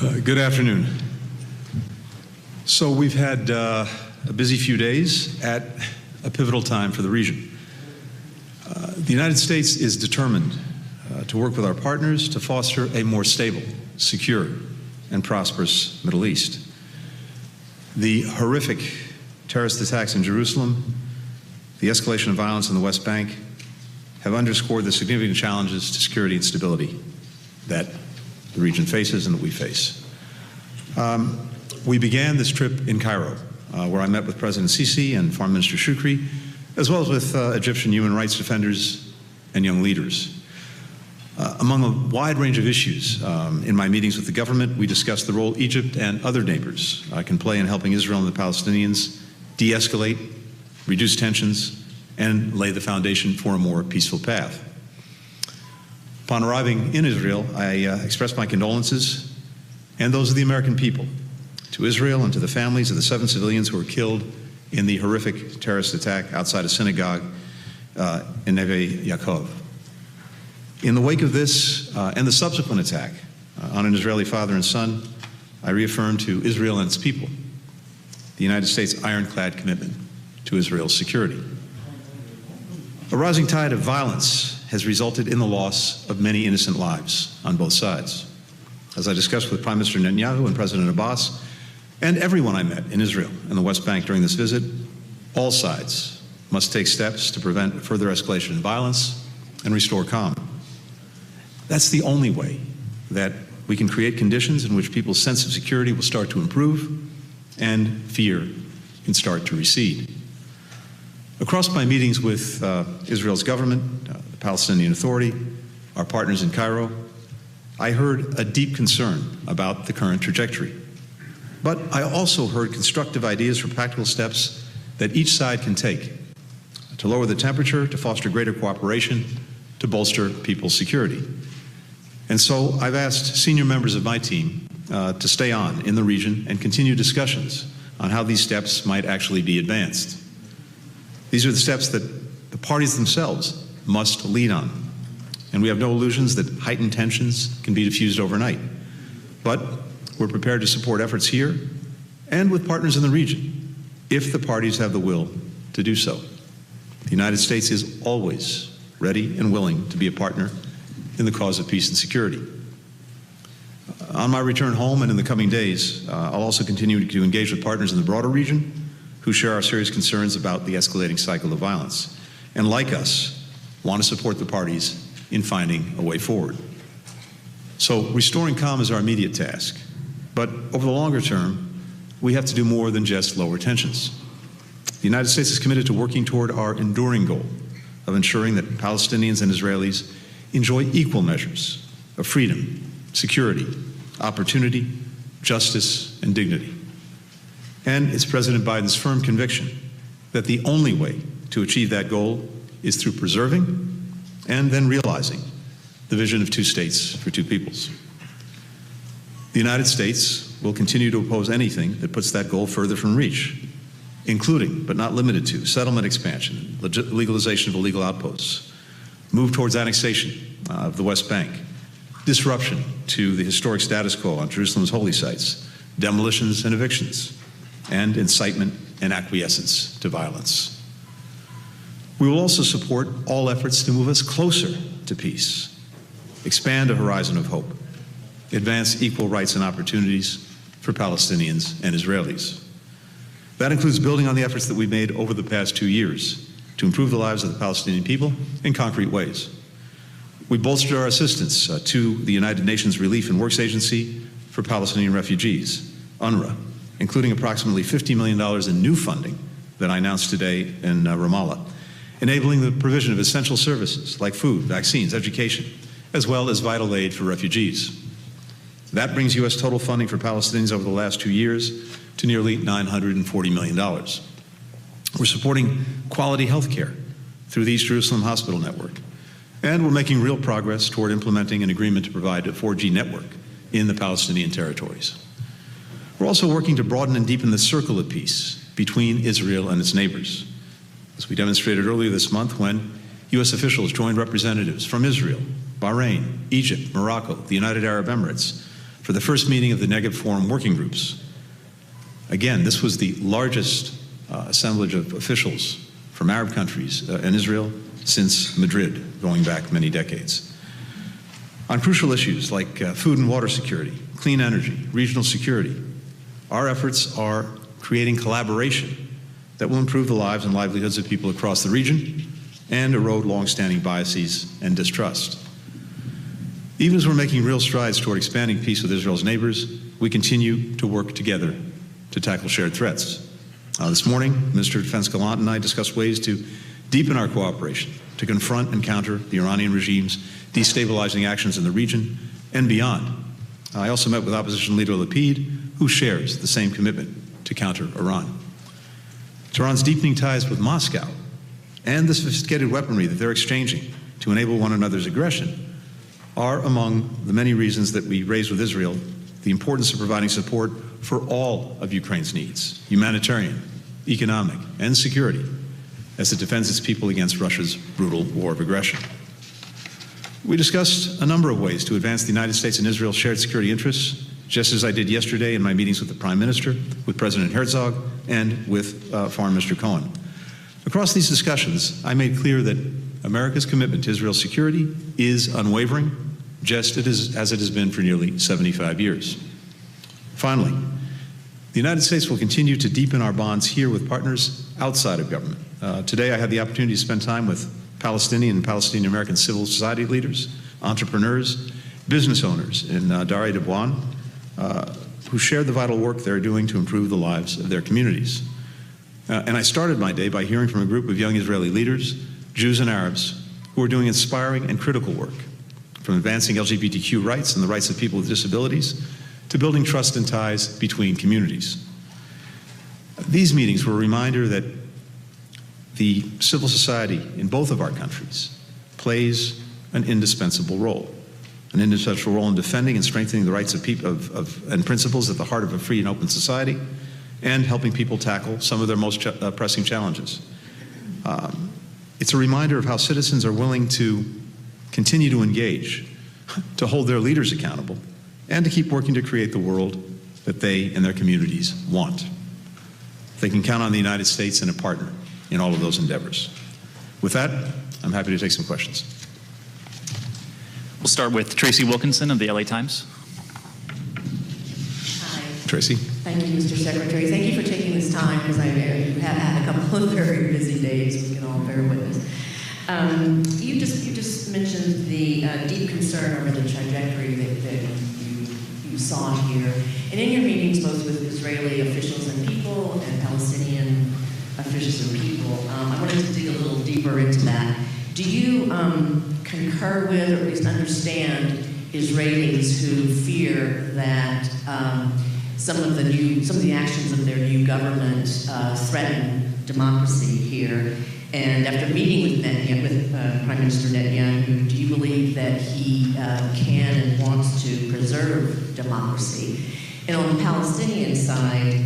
Good afternoon. So we've had a busy few days at a pivotal time for the region. The United States is determined to work with our partners to foster a more stable, secure, and prosperous Middle East. The horrific terrorist attacks in Jerusalem, the escalation of violence in the West Bank have underscored the significant challenges to security and stability that the region faces and that we face. We began this trip in Cairo, where I met with President Sisi and Foreign Minister Shukri, as well as with Egyptian human rights defenders and young leaders. Among a wide range of issues in my meetings with the government, we discussed the role Egypt and other neighbors can play in helping Israel and the Palestinians de-escalate, reduce tensions, and lay the foundation for a more peaceful path. Upon arriving in Israel, I expressed my condolences and those of the American people to Israel and to the families of the 7 civilians who were killed in the horrific terrorist attack outside a synagogue in Neve Yaakov. In the wake of this and the subsequent attack on an Israeli father and son, I reaffirmed to Israel and its people the United States' ironclad commitment to Israel's security. A rising tide of violence has resulted in the loss of many innocent lives on both sides. As I discussed with Prime Minister Netanyahu and President Abbas, and everyone I met in Israel and the West Bank during this visit, all sides must take steps to prevent further escalation in violence and restore calm. That's the only way that we can create conditions in which people's sense of security will start to improve and fear can start to recede. Across my meetings with Israel's government, the Palestinian Authority, our partners in Cairo, I heard a deep concern about the current trajectory. But I also heard constructive ideas for practical steps that each side can take to lower the temperature, to foster greater cooperation, to bolster people's security. And so I've asked senior members of my team to stay on in the region and continue discussions on how these steps might actually be advanced. These are the steps that the parties themselves must lead on. And we have no illusions that heightened tensions can be diffused overnight. But we're prepared to support efforts here and with partners in the region if the parties have the will to do so. The United States is always ready and willing to be a partner in the cause of peace and security. On my return home and in the coming days, I'll also continue to engage with partners in the broader region who share our serious concerns about the escalating cycle of violence, and like us, want to support the parties in finding a way forward. So restoring calm is our immediate task, but over the longer term, we have to do more than just lower tensions. The United States is committed to working toward our enduring goal of ensuring that Palestinians and Israelis enjoy equal measures of freedom, security, opportunity, justice, and dignity. And it's President Biden's firm conviction that the only way to achieve that goal is through preserving and then realizing the vision of 2 states for 2 peoples. The United States will continue to oppose anything that puts that goal further from reach, including, but not limited to, settlement expansion, legalization of illegal outposts, move towards annexation of the West Bank, disruption to the historic status quo on Jerusalem's holy sites, demolitions and evictions, and incitement and acquiescence to violence. We will also support all efforts to move us closer to peace, expand a horizon of hope, advance equal rights and opportunities for Palestinians and Israelis. That includes building on the efforts that we've made over the past 2 years to improve the lives of the Palestinian people in concrete ways. We bolstered our assistance to the United Nations Relief and Works Agency for Palestinian Refugees, UNRWA, including approximately $50 million in new funding that I announced today in Ramallah, enabling the provision of essential services like food, vaccines, education, as well as vital aid for refugees. That brings U.S. total funding for Palestinians over the last 2 years to nearly $940 million. We're supporting quality health care through the East Jerusalem Hospital Network, and we're making real progress toward implementing an agreement to provide a 4G network in the Palestinian territories. We're also working to broaden and deepen the circle of peace between Israel and its neighbors, as we demonstrated earlier this month when U.S. officials joined representatives from Israel, Bahrain, Egypt, Morocco, the United Arab Emirates, for for the first meeting of the Negev Forum working groups. Again, this was the largest assemblage of officials from Arab countries and Israel since Madrid, going back many decades. On crucial issues like food and water security, clean energy, regional security, our efforts are creating collaboration that will improve the lives and livelihoods of people across the region and erode long-standing biases and distrust. Even as we're making real strides toward expanding peace with Israel's neighbors, we continue to work together to tackle shared threats. This morning, Minister of Defense Gallant and I discussed ways to deepen our cooperation to confront and counter the Iranian regime's destabilizing actions in the region and beyond. I also met with opposition leader Lapid, who shares the same commitment to counter Iran. Tehran's deepening ties with Moscow and the sophisticated weaponry that they're exchanging to enable one another's aggression are among the many reasons that we raise with Israel the importance of providing support for all of Ukraine's needs, humanitarian, economic, and security, as it defends its people against Russia's brutal war of aggression. We discussed a number of ways to advance the United States and Israel's shared security interests, just as I did yesterday in my meetings with the Prime Minister, with President Herzog, and with Foreign Minister Cohen. Across these discussions, I made clear that America's commitment to Israel's security is unwavering, just as it has been for nearly 75 years. Finally, the United States will continue to deepen our bonds here with partners outside of government. Today, I had the opportunity to spend time with Palestinian and Palestinian-American civil society leaders, entrepreneurs, business owners in Dar es Salaam, who shared the vital work they're doing to improve the lives of their communities. And I started my day by hearing from a group of young Israeli leaders, Jews and Arabs, who are doing inspiring and critical work, from advancing LGBTQ rights and the rights of people with disabilities to building trust and ties between communities. These meetings were a reminder that the civil society in both of our countries plays an indispensable role in defending and strengthening the rights of people and principles at the heart of a free and open society, and helping people tackle some of their most pressing challenges. It's a reminder of how citizens are willing to continue to engage, to hold their leaders accountable, and to keep working to create the world that they and their communities want. They can count on the United States and a partner in all of those endeavors. With that, I'm happy to take some questions. We'll start with Tracy Wilkinson of the LA Times. Hi. Tracy. Thank you, Mr. Secretary. Thank you for taking this time, because I have had a couple of very busy days. We can all bear witness. You just mentioned the deep concern over the trajectory that you saw here. And in your meetings, both with Israeli officials and people and Palestinian officials and people, I wanted to dig a little deeper into that. Do you concur with, or at least understand, Israelis who fear that some of the actions of their new government threaten democracy here? And after meeting with Prime Minister Netanyahu, do you believe that he can and wants to preserve democracy? And on the Palestinian side,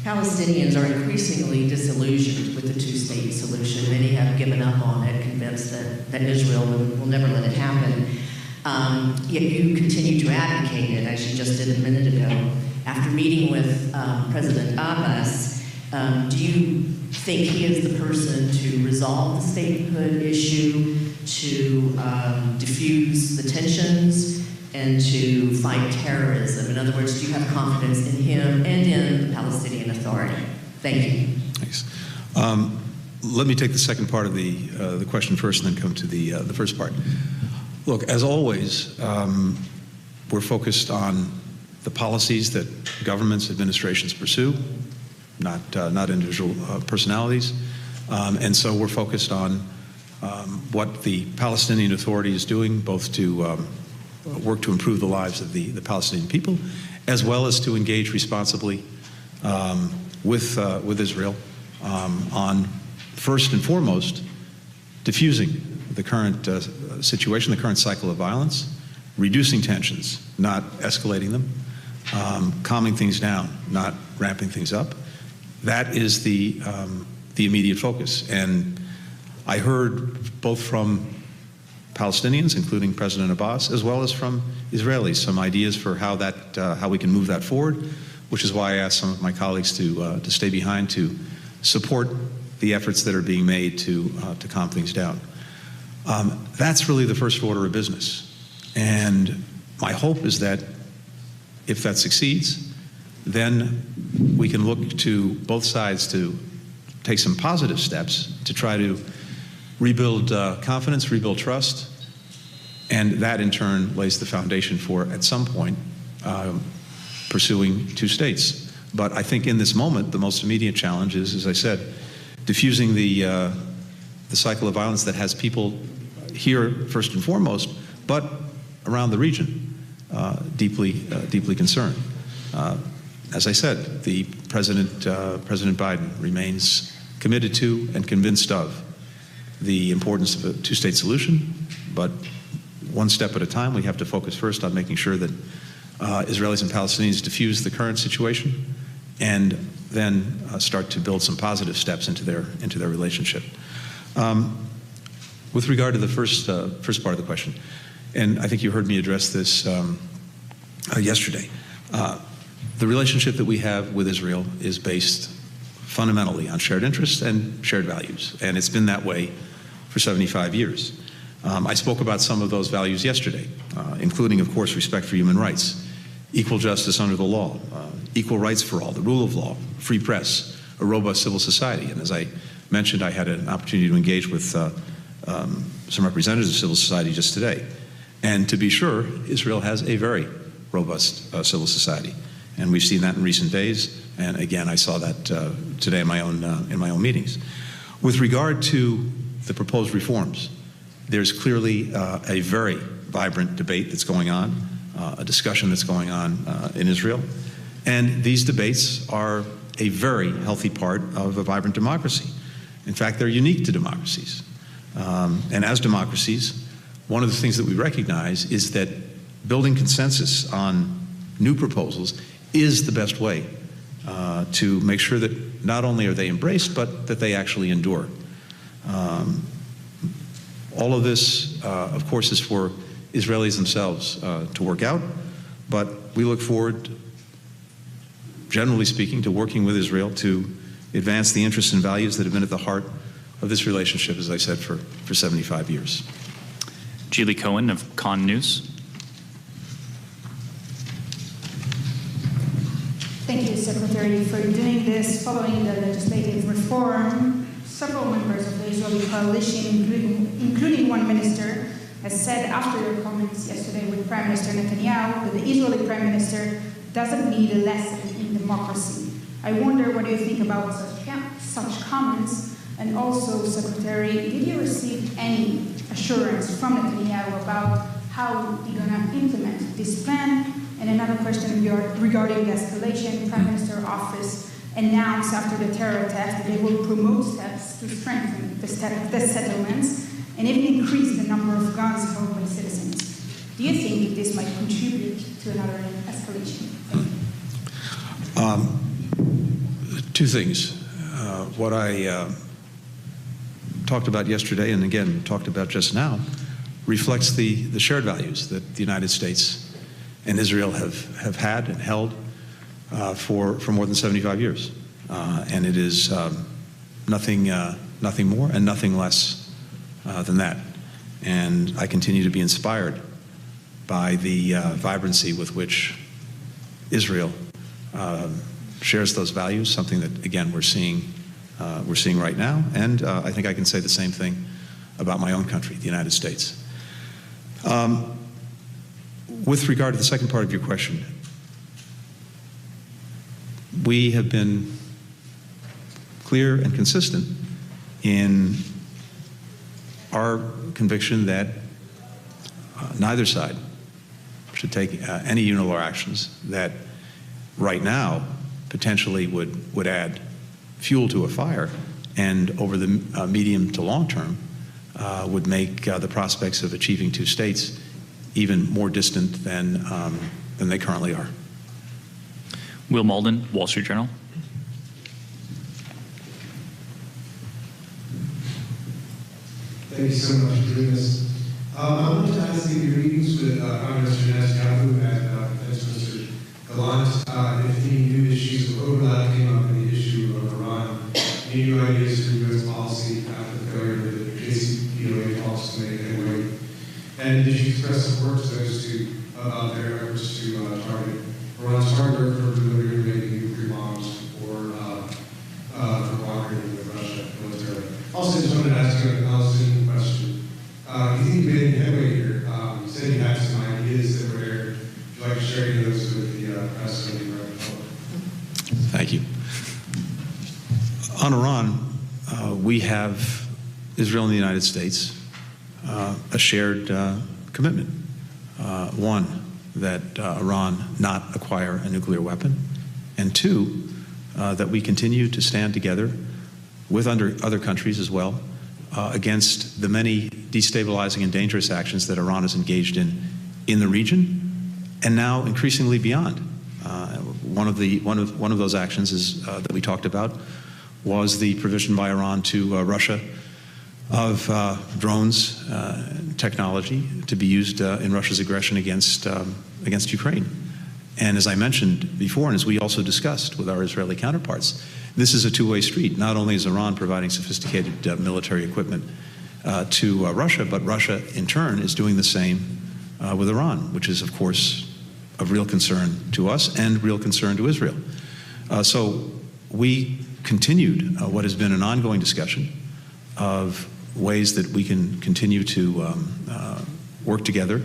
Palestinians are increasingly disillusioned with the two-state solution. Many have given up on it, convinced that Israel will never let it happen. Yet you continue to advocate it, as you just did a minute ago. After meeting with President Abbas, do you think he is the person to resolve the statehood issue, to diffuse the tensions, and to fight terrorism? In other words, do you have confidence in him and in the Palestinian Authority? Thank you. Thanks. Let me take the second part of the question first, and then come to the first part. Look, as always, we're focused on the policies that governments, administrations pursue, not individual personalities, and so we're focused on what the Palestinian Authority is doing, both to work to improve the lives of the Palestinian people, as well as to engage responsibly with Israel on, first and foremost, diffusing the current situation, the current cycle of violence, reducing tensions, not escalating them, calming things down, not ramping things up. That is the immediate focus. And I heard both from Palestinians, including President Abbas, as well as from Israelis, some ideas for how we can move that forward, which is why I asked some of my colleagues to stay behind to support the efforts that are being made to calm things down. That's really the first order of business. And my hope is that if that succeeds, then we can look to both sides to take some positive steps to try to rebuild confidence, rebuild trust, and that in turn lays the foundation for, at some point, pursuing two states. But I think in this moment, the most immediate challenge is, as I said, diffusing the cycle of violence that has people here first and foremost, but around the region, deeply concerned. As I said, the President Biden remains committed to and convinced of the importance of a two-state solution, but one step at a time. We have to focus first on making sure that Israelis and Palestinians diffuse the current situation, and then start to build some positive steps into their relationship. With regard to the first part of the question, and I think you heard me address this yesterday. The relationship that we have with Israel is based fundamentally on shared interests and shared values, and it's been that way for 75 years. I spoke about some of those values yesterday, including, of course, respect for human rights, equal justice under the law, equal rights for all, the rule of law, free press, a robust civil society. And as I mentioned, I had an opportunity to engage with some representatives of civil society just today. And to be sure, Israel has a very robust civil society. And we've seen that in recent days. And again, I saw that today in my own meetings. With regard to the proposed reforms, there's clearly a very vibrant debate that's going on, a discussion that's going on in Israel. And these debates are a very healthy part of a vibrant democracy. In fact, they're unique to democracies. And as democracies, one of the things that we recognize is that building consensus on new proposals is the best way to make sure that not only are they embraced, but that they actually endure. All of this, of course, is for Israelis themselves to work out, but we look forward, generally speaking, to working with Israel to advance the interests and values that have been at the heart of this relationship, as I said, for 75 years. Julie Cohen of Con News. Thank you, Secretary, for doing this following the legislative reform. Several members of the Israeli coalition, including one minister, has said after their comments yesterday with Prime Minister Netanyahu that the Israeli Prime Minister doesn't need a lesson in democracy. I wonder what do you think about such comments? And also, Secretary, did you receive any assurance from Netanyahu about how you're going to implement this plan? And another question regarding the escalation. Prime Minister's office announced after the terror attack that they will promote steps to strengthen the settlements and even increase the number of guns held by citizens. Do you think this might contribute to another escalation? Two things. What I talked about yesterday, and again talked about just now, reflects the shared values that the United States and Israel have had and held for more than 75 years. And it is nothing more and nothing less than that. And I continue to be inspired by the vibrancy with which Israel shares those values, something that, again, we're seeing right now. And I think I can say the same thing about my own country, the United States. With regard to the second part of your question, we have been clear and consistent in our conviction that neither side should take any unilateral actions that right now potentially would add fuel to a fire and over the medium to long term would make the prospects of achieving two states even more distant than they currently are. Will Malden, Wall Street Journal. Thank you so much for doing this. I wanted to ask you your meetings with Prime Minister Netanyahu and Mr. Gallant, if any new issues of overlap came up in the issue of Iran, any new ideas for U.S. policy after the failure of the JCPOA talks to make headway, and did you express support to those two about their efforts to target Iran's hardware for delivery of maybe nuclear bombs or for cooperating with Russia militarily? Also, just wanted to ask you a Palestinian question. You think you made any headway here? You said you had some ideas that were there. Would you like to share any of those with the press and the American public? Thank you. On Iran, we have, Israel and the United States, a shared commitment. One, that Iran not acquire a nuclear weapon, and two, that we continue to stand together with other countries as well against the many destabilizing and dangerous actions that Iran is engaged in the region, and now increasingly beyond. One of those actions is that we talked about was the provision by Iran to Russia of drones technology to be used in Russia's aggression against Ukraine. And as I mentioned before, and as we also discussed with our Israeli counterparts, this is a two-way street. Not only is Iran providing sophisticated military equipment to Russia, but Russia in turn is doing the same with Iran, which is of course of real concern to us and real concern to Israel. So we continued what has been an ongoing discussion of ways that we can continue to work together,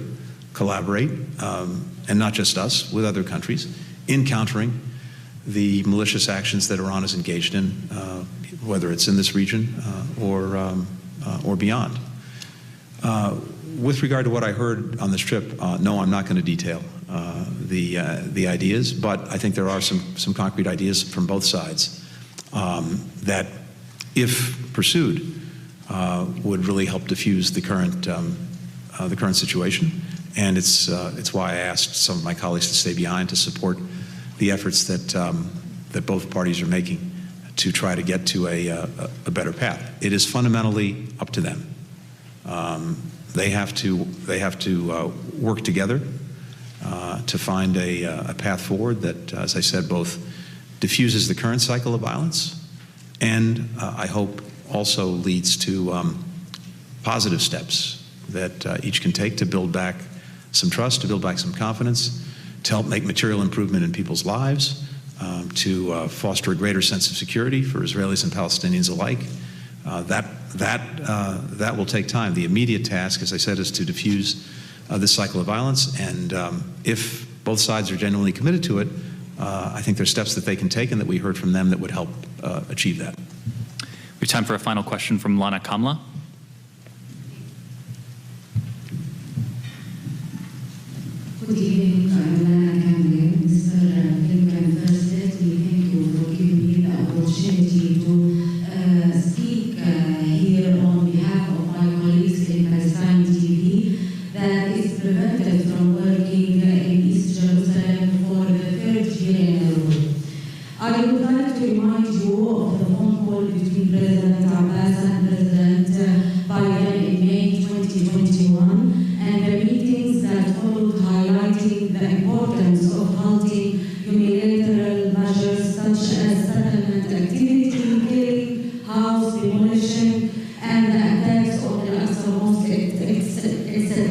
collaborate, and not just us, with other countries, in countering the malicious actions that Iran is engaged in, whether it's in this region or beyond. With regard to what I heard on this trip, no, I'm not going to detail the ideas, but I think there are some concrete ideas from both sides that, if pursued, would really help diffuse the current situation. And it's why I asked some of my colleagues to stay behind to support the efforts that both parties are making to try to get to a better path. It is fundamentally up to them. They have to work together to find a path forward that, as I said, both diffuses the current cycle of violence and I hope also leads to positive steps that each can take to build back some trust, to build back some confidence, to help make material improvement in people's lives, to foster a greater sense of security for Israelis and Palestinians alike. That will take time. The immediate task, as I said, is to diffuse this cycle of violence, and if both sides are genuinely committed to it, I think there's steps that they can take and that we heard from them that would help achieve that. We have time for a final question from Lana Kamla. Good evening, Lana Kamla. Mr. Blinken, first let me thank you for giving me the opportunity to speak here on behalf of my colleagues in Palestine TV that is prevented from working in East Jerusalem for the third year in a row. I would like to remind you of the phone call between President Abbas and President Biden in May 2021 and the meetings that followed, highlighting the importance of halting unilateral measures such as settlement activity, killing, house demolition, and the attacks on the Al-Aqsa Mosque, etc.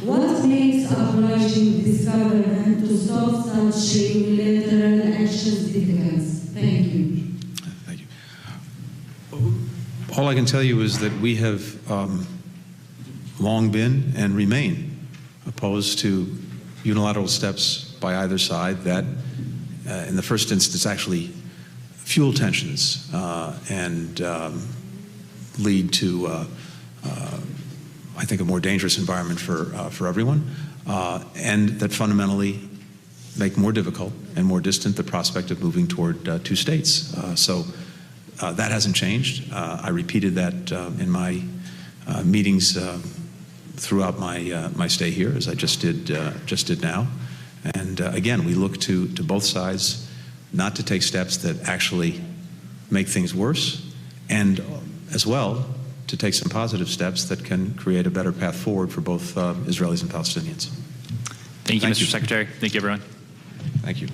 What makes obliging this government to stop such unilateral actions difficult? Thank you. Thank you. All I can tell you is that we have long been and remain opposed to unilateral steps by either side that, in the first instance, actually fuel tensions and lead to, I think, a more dangerous environment for everyone, and that fundamentally make more difficult and more distant the prospect of moving toward two states. So that hasn't changed. I repeated that in my meetings throughout my stay here, as I just did now. And again, we look to both sides not to take steps that actually make things worse, and as well to take some positive steps that can create a better path forward for both Israelis and Palestinians. Thank you, Thank Mr. you. Secretary. Thank you, everyone. Thank you.